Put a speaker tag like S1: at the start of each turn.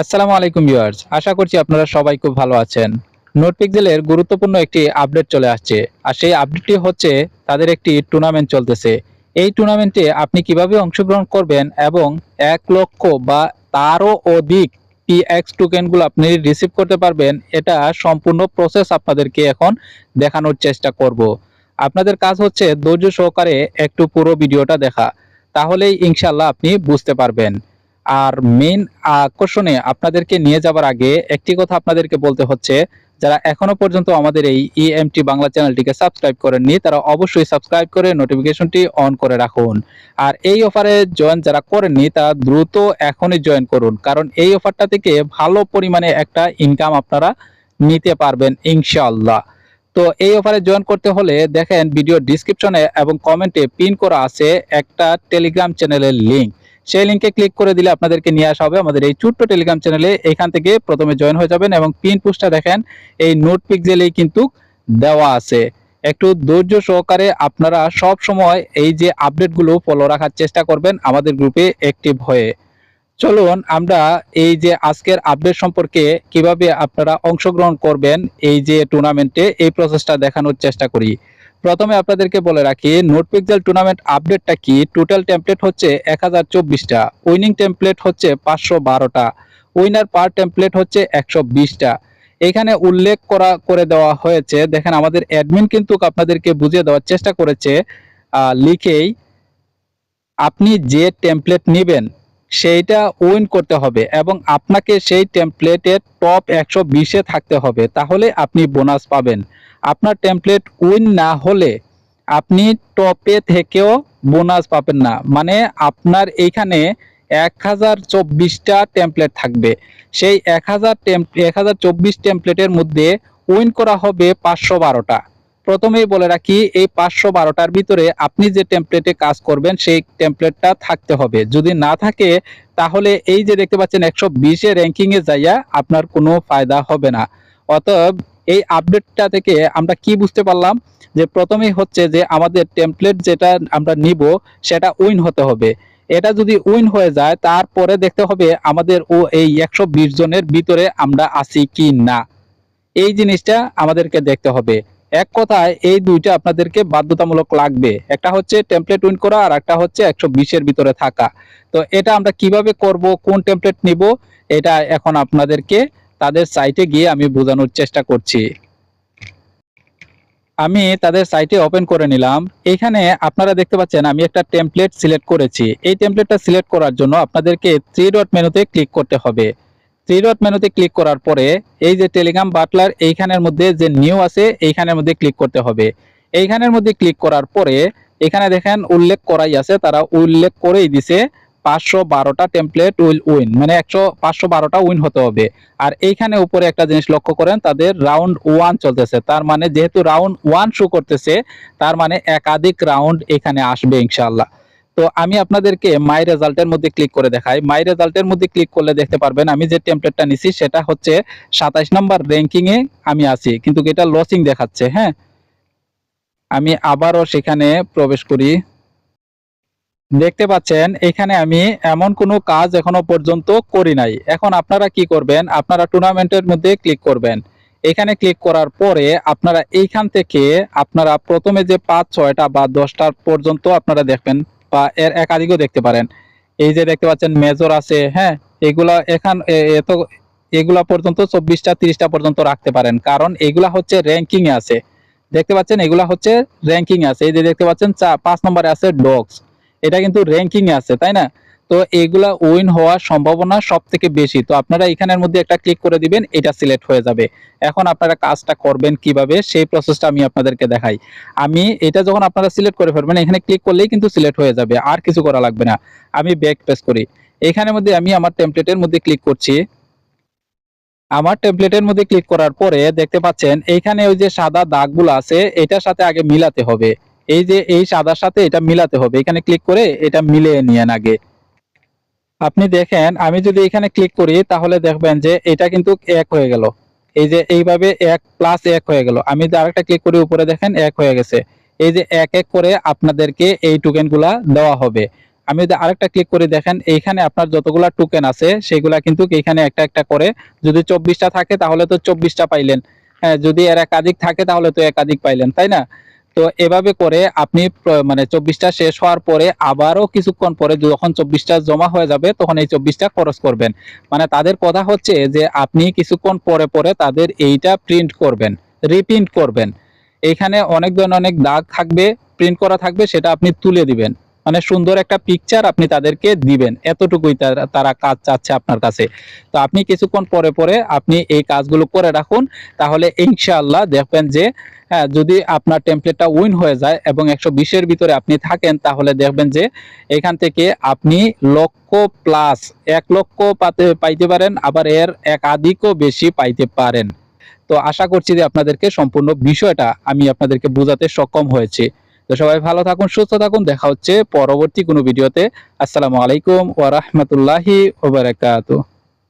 S1: আসসালামু আলাইকুম ভিউয়ার্স, আশা করছি আপনারা সবাই খুব ভালো আছেন। নোটপিক্সেলের গুরুত্বপূর্ণ একটি আপডেট চলে আসছে। আর সেই আপডেটটি হচ্ছে তাদের একটি টুর্নামেন্ট চলতেছে। এই টুর্নামেন্টে আপনি কিভাবে অংশগ্রহণ করবেন এবং ১ লক্ষ বা তারও অধিক পিএক্স টোকেনগুলো আপনি রিসিভ করতে পারবেন, এটা সম্পূর্ণ প্রসেস আপনাদেরকে এখন দেখানোর চেষ্টা করব। আপনাদের কাজ হচ্ছে ধৈর্য সহকারে একটু পুরো ভিডিওটা দেখা। তাহলেই ইনশাআল্লাহ আপনি বুঝতে পারবেন। আর মেইন আকর্ষণে আপনাদেরকে নিয়ে যাবার আগে একটি কথা আপনাদেরকে বলতে হচ্ছে, যারা এখনো পর্যন্ত আমাদের এই ইএমটি বাংলা চ্যানেলটিকে সাবস্ক্রাইব করেননি তারা অবশ্যই সাবস্ক্রাইব করে নোটিফিকেশনটি অন করে রাখুন। আর এই অফারে জয়েন যারা করেননি তারা দ্রুত এখনই জয়েন করুন, কারণ এই অফারটা থেকে ভালো পরিমাণে একটা ইনকাম আপনারা নিতে পারবেন ইনশাআল্লাহ। তো এই অফারে জয়েন করতে হলে দেখেন ভিডিও ডিসক্রিপশনে এবং কমেন্টে পিন করা আছে একটা টেলিগ্রাম চ্যানেলের লিংক। সেই লিংকে ক্লিক করে দিলে আপনাদেরকে নিয়ে আসা হবে আমাদের এই ছোট্ট টেলিগ্রাম চ্যানেলে। এখান থেকে প্রথমে জয়েন হয়ে যাবেন এবং পিন পোস্টটা দেখেন এই নোটপিক্সেলেই কিন্তু দেওয়া আছে। একটু ধৈর্য সহকারে আপনারা সব সময় এই যে আপডেটগুলো ফলো রাখার চেষ্টা করবেন আমাদের গ্রুপে অ্যাক্টিভ হয়ে। চলুন আমরা এই যে আজকের আপডেট সম্পর্কে কিভাবে আপনারা অংশগ্রহণ করবেন এই যে টুর্নামেন্টে এই প্রসেসটা দেখানোর চেষ্টা করি। প্রথমে আপনাদেরকে বলে রাখি নোটপিক্সেল টুর্নামেন্ট আপডেটটা কি। টোটাল টেমপ্লেট হচ্ছে 1024টা, উইনিং টেমপ্লেট হচ্ছে 512টা, উইনার পার টেমপ্লেট হচ্ছে 120টা। এখানে উল্লেখ করে দেওয়া হয়েছে, দেখেন আমাদের অ্যাডমিন কিন্তু আপনাদেরকে বুঝিয়ে দেওয়ার চেষ্টা করেছে লিখেই, আপনি যে টেমপ্লেট নেবেন সেইটা উইন করতে হবে এবং আপনাকে সেই টেমপ্লেটের টপ 120-এ থাকতে হবে, তাহলে আপনি বোনাস পাবেন। আপনার টেমপ্লেট উইন না হলে আপনি টপে থেকেও বোনাস পাবেন না। মানে আপনার এইখানে 1024টা টেমপ্লেট থাকবে, সেই 1024 টেমপ্লেটের মধ্যে উইন করা হবে 512টা। প্রথমেই বলে রাখি এই 512টার ভিতরে আপনি যে টেমপ্লেটে কাজ করবেন সেই টেমপ্লেটটা থাকতে হবে। যদি না থাকে তাহলে এই যে দেখতে পাচ্ছেন 120 এ র্যাঙ্কিং এ যাইয়া আপনার কোনো ফায়দা হবে না। অতএব এই আপডেটটা থেকে আমরা কি বুঝতে পারলাম, যে প্রথমেই হচ্ছে যে আমাদের টেমপ্লেট যেটা আমরা নিব সেটা উইন হতে হবে। এটা যদি উইন হয়ে যায় তারপরে দেখতে হবে আমাদের এই 120 জনের ভিতরে আমরা আছি কি না, এই জিনিসটা আমাদেরকে দেখতে হবে। এক কথায় এই দুইটা আপনাদেরকে বাধ্যতামূলক লাগবে, একটা হচ্ছে টেমপ্লেট উইন করা আর একটা হচ্ছে 120-এর ভিতরে থাকা। তো এটা আমরা কিভাবে করব, কোন টেমপ্লেট নিব, এটা এখন আপনাদেরকে তাদের সাইটে গিয়ে আমি বোঝানোর চেষ্টা করছি। আমি তাদের সাইটে ওপেন করে নিলাম। এখানে আপনারা দেখতে পাচ্ছেন আমি একটা টেমপ্লেট সিলেক্ট করেছি। এই টেমপ্লেটটা সিলেক্ট করার জন্য আপনাদেরকে থ্রি ডট মেনুতে ক্লিক করতে হবে। থ্রি ডট মেনুতে ক্লিক করার পরে এই যে টেলিগ্রাম বাটলার এইখানের মধ্যে যে নিউ আছে এইখানের মধ্যে ক্লিক করতে হবে। এইখানের মধ্যে ক্লিক করার পরে এখানে দেখেন উল্লেখ করাই আছে, তারা উল্লেখ করেই দিছে 512টা টেমপ্লেট উইল উইন, মানে 512টা উইন হতে হবে। আর এইখানে উপরে একটা জিনিস লক্ষ্য করেন, তাদের রাউন্ড 1 চলতেছে, তার মানে যেহেতু রাউন্ড 1 শো করতেছে তার মানে একাধিক রাউন্ড এখানে আসবে ইনশাআল্লাহ। তো আমি আপনাদেরকে মাই রেজাল্টের মধ্যে ক্লিক করে দেখাই। মাই রেজাল্টের মধ্যে ক্লিক করলে দেখতে পারবেন আমি যে টেমপ্লেটটা নিছি সেটা হচ্ছে 27 নম্বর র্যাঙ্কিং এ আমি আছি, কিন্তু এটা লসিং দেখাচ্ছে। হ্যাঁ, আমি আবারও সেখানে প্রবেশ করি। দেখতে পাচ্ছেন এখানে আমি এমন কোনো কাজ এখনো পর্যন্ত করি নাই। এখন আপনারা কি করবেন, আপনারা টুর্নামেন্টের মধ্যে ক্লিক করবেন। এখানে ক্লিক করার পরে আপনারা এইখান থেকে আপনারা প্রথমে যে 5-6টা বা 10টা পর্যন্ত আপনারা দেখবেন, বা এর একাধিকও দেখতে পারেন। এই যে দেখতে পাচ্ছেন মেজর আছে, হ্যাঁ, এগুলা এত এগুলা পর্যন্ত 24টা 30টা পর্যন্ত রাখতে পারেন, কারণ এগুলা হচ্ছে র্যাঙ্কিং এ আছে। দেখতে পাচ্ছেন এগুলা হচ্ছে র্যাঙ্কিং এ আছে। এই যে দেখতে পাচ্ছেন 5 নম্বরে আছে ডগস, এটা কিন্তু র্যাঙ্কিং এ আছে, তাই না? তো এগুলা উইন হওয়ার সম্ভাবনা সব থেকে বেশি। তো আপনারা এখানের মধ্যে একটা ক্লিক করে দিবেন, এটা সিলেক্ট হয়ে যাবে। এখন আপনারা কাজটা করবেন কিভাবে সেই প্রসেসটা আমি আপনাদেরকে দেখাই। আমি এটা যখন আপনারা সিলেক্ট করে ফেলবেন এখানে ক্লিক করলেই কিন্তু সিলেক্ট হয়ে যাবে, আর কিছু করা লাগবে না। আমি ব্যাক প্রেস করি। এখানের মধ্যে আমি আমার টেমপ্লেটের মধ্যে ক্লিক করছি। আমার টেমপ্লেটের মধ্যে ক্লিক করার পরে দেখতে পাচ্ছেন এইখানে ওই যে সাদা দাগগুলো আছে এটার সাথে আগে মিলাতে হবে। এই যে এই সাদার সাথে এটা মিলাতে হবে, এখানে ক্লিক করে এটা মিলিয়ে নিয়েন আগে। আপনি দেখেন আমি যদি এখানে ক্লিক করি তাহলে দেখবেন যে এটা কিন্তু 1 হয়ে গেল। এই যে এইভাবে 1 প্লাস 1 হয়ে গেল। আমি যদি আরেকটা ক্লিক করি উপরে দেখেন 1 হয়ে গেছে। এই যে 1 1 করে আপনাদেরকে এই টোকেনগুলা দেওয়া হবে। আমি যদি আরেকটা ক্লিক করে দেখেন, এইখানে আপনার যতগুলা টোকেন আছে সেগুলা কিন্তু এইখানে একটা একটা করে, যদি 24টা থাকে তাহলে তো 24টা পাইলেন, হ্যাঁ যদি এর একাধিক থাকে তাহলে তো একাধিক পাইলেন, তাই না? তো এভাবে করে আপনি মানে 24টা শেষ হওয়ার পরে আবারও কিছুক্ষণ পরে যখন 24টা জমা হয়ে যাবে তখন এই 24টা খরচ করবেন। মানে তাদের কথা হচ্ছে যে আপনি কিছুক্ষণ পরে পরে তাদের এইটা প্রিন্ট করবেন, রিপ্রিন্ট করবেন। এইখানে অনেক ধরনের অনেক দাগ থাকবে, প্রিন্ট করা থাকবে, সেটা আপনি তুলে দিবেন। মানে সুন্দর একটা পিকচার আপনি তাদেরকে দিবেন, এতটুকুই তারা কাজ চাচ্ছে আপনার কাছে। তো আপনি কিছুক্ষণ পরে পরে আপনি এই কাজগুলো করে রাখুন, তাহলে ইনশাআল্লাহ দেখবেন যে হ্যাঁ, যদি আপনার টেমপ্লেটটা উইন হয়ে যায় এবং 120-এর ভিতরে আপনি থাকেন, তাহলে দেখবেন যে এখান থেকে আপনি লক্ষ প্লাস 1 লক্ষ পাইতে পারেন, আবার এর একাধিকও বেশি পাইতে পারেন। তো আশা করছি যে আপনাদেরকে সম্পূর্ণ বিষয়টা আমি আপনাদেরকে বোঝাতে সক্ষম হয়েছি। তো সবাই ভালো থাকুন, সুস্থ থাকুন, দেখা হচ্ছে পরবর্তী কোনো ভিডিওতে। আসসালামু আলাইকুম ওয়া রাহমাতুল্লাহি ওয়া বারাকাতুহু।